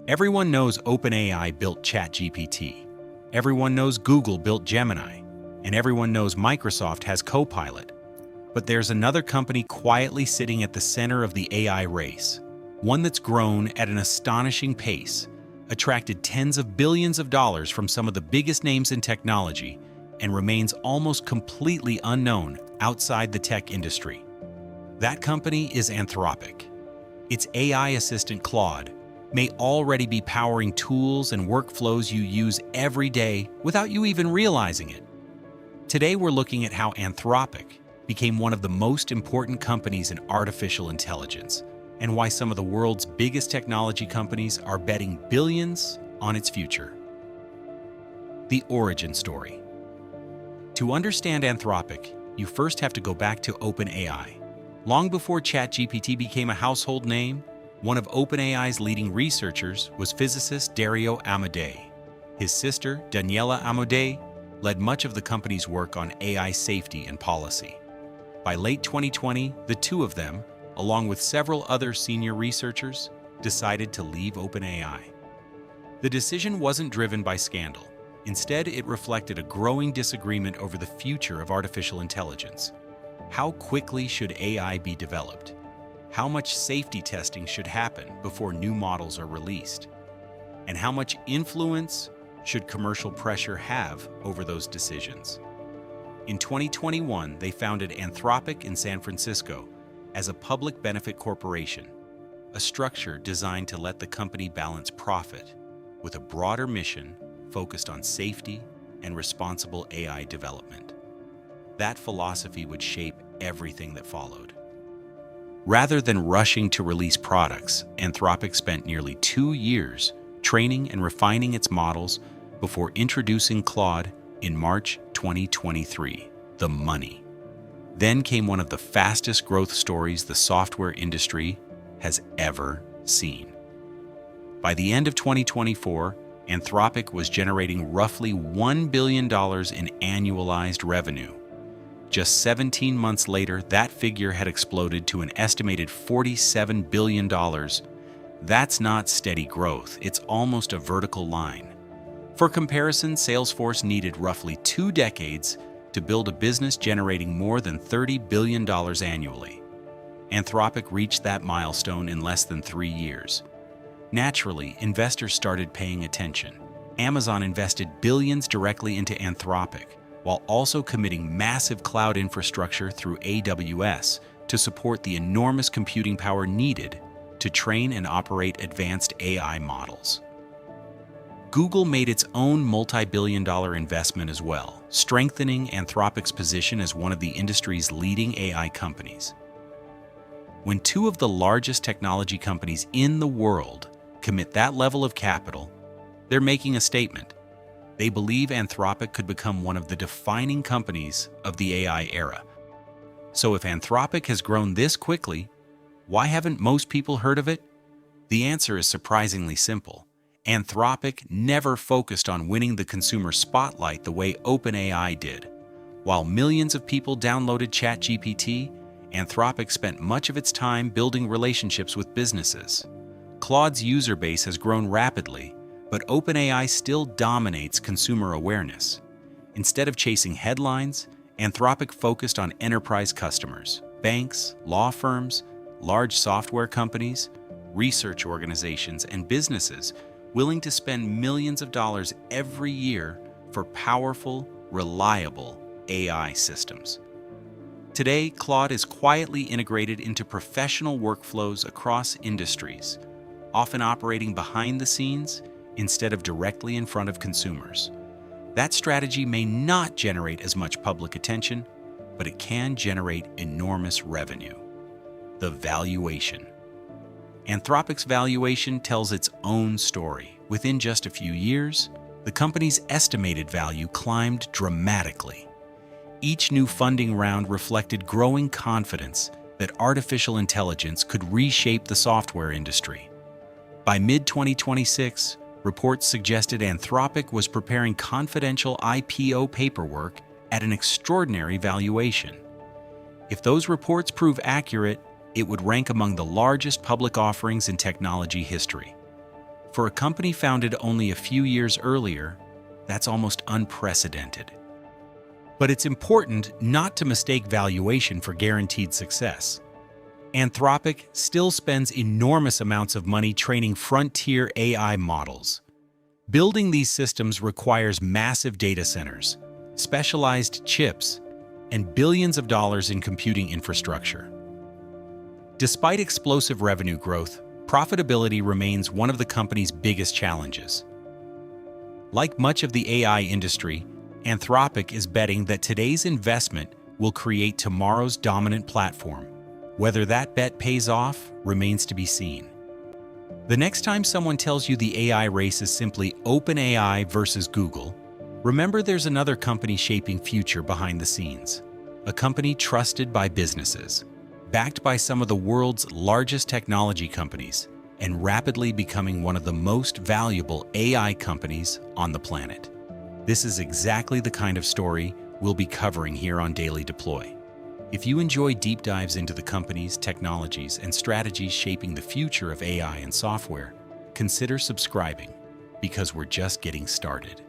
Everyone knows OpenAI built ChatGPT. Everyone knows Google built Gemini. And everyone knows Microsoft has Copilot. But there's another company quietly sitting at the center of the AI race. One that's grown at an astonishing pace, attracted tens of billions of dollars from some of the biggest names in technology, and remains almost completely unknown outside the tech industry. That company is Anthropic. Its AI assistant Claude may already be powering tools and workflows you use every day without you even realizing it. Today we're looking at how Anthropic became one of the most important companies in artificial intelligence, and why some of the world's biggest technology companies are betting billions on its future. The origin story. To understand Anthropic, you first have to go back to OpenAI. Long before ChatGPT became a household name, one of OpenAI's leading researchers was physicist Dario Amodei. His sister, Daniela Amodei, led much of the company's work on AI safety and policy. By late 2020, the two of them, along with several other senior researchers, decided to leave OpenAI. The decision wasn't driven by scandal. Instead, it reflected a growing disagreement over the future of artificial intelligence. How quickly should AI be developed? How much safety testing should happen before new models are released? And how much influence should commercial pressure have over those decisions? In 2021, they founded Anthropic in San Francisco as a public benefit corporation, a structure designed to let the company balance profit with a broader mission focused on safety and responsible AI development. That philosophy would shape everything that followed. Rather than rushing to release products, Anthropic spent nearly 2 years training and refining its models before introducing Claude in March 2023, the money. Then came one of the fastest growth stories the software industry has ever seen. By the end of 2024, Anthropic was generating roughly $1 billion in annualized revenue. Just 17 months later, that figure had exploded to an estimated $47 billion. That's not steady growth, it's almost a vertical line. For comparison, Salesforce needed roughly 2 decades to build a business generating more than $30 billion annually. Anthropic reached that milestone in less than 3 years. Naturally, investors started paying attention. Amazon invested billions directly into Anthropic, while also committing massive cloud infrastructure through AWS to support the enormous computing power needed to train and operate advanced AI models. Google made its own multi-billion-dollar investment as well, strengthening Anthropic's position as one of the industry's leading AI companies. When two of the largest technology companies in the world commit that level of capital, they're making a statement. They believe Anthropic could become one of the defining companies of the AI era. So if Anthropic has grown this quickly, why haven't most people heard of it? The answer is surprisingly simple. Anthropic never focused on winning the consumer spotlight the way OpenAI did. While millions of people downloaded ChatGPT, Anthropic spent much of its time building relationships with businesses. Claude's user base has grown rapidly, but OpenAI still dominates consumer awareness. Instead of chasing headlines, Anthropic focused on enterprise customers, banks, law firms, large software companies, research organizations, and businesses willing to spend millions of dollars every year for powerful, reliable AI systems. Today, Claude is quietly integrated into professional workflows across industries, often operating behind the scenes instead of directly in front of consumers. That strategy may not generate as much public attention, but it can generate enormous revenue. The valuation. Anthropic's valuation tells its own story. Within just a few years, the company's estimated value climbed dramatically. Each new funding round reflected growing confidence that artificial intelligence could reshape the software industry. By mid-2026, reports suggested Anthropic was preparing confidential IPO paperwork at an extraordinary valuation. If those reports prove accurate, it would rank among the largest public offerings in technology history. For a company founded only a few years earlier, that's almost unprecedented. But it's important not to mistake valuation for guaranteed success. Anthropic still spends enormous amounts of money training frontier AI models. Building these systems requires massive data centers, specialized chips, and billions of dollars in computing infrastructure. Despite explosive revenue growth, profitability remains one of the company's biggest challenges. Like much of the AI industry, Anthropic is betting that today's investment will create tomorrow's dominant platform. Whether that bet pays off remains to be seen. The next time someone tells you the AI race is simply OpenAI versus Google, remember there's another company shaping future behind the scenes. A company trusted by businesses, backed by some of the world's largest technology companies, and rapidly becoming one of the most valuable AI companies on the planet. This is exactly the kind of story we'll be covering here on Daily Deploy. If you enjoy deep dives into the companies, technologies, and strategies shaping the future of AI and software, consider subscribing, because we're just getting started.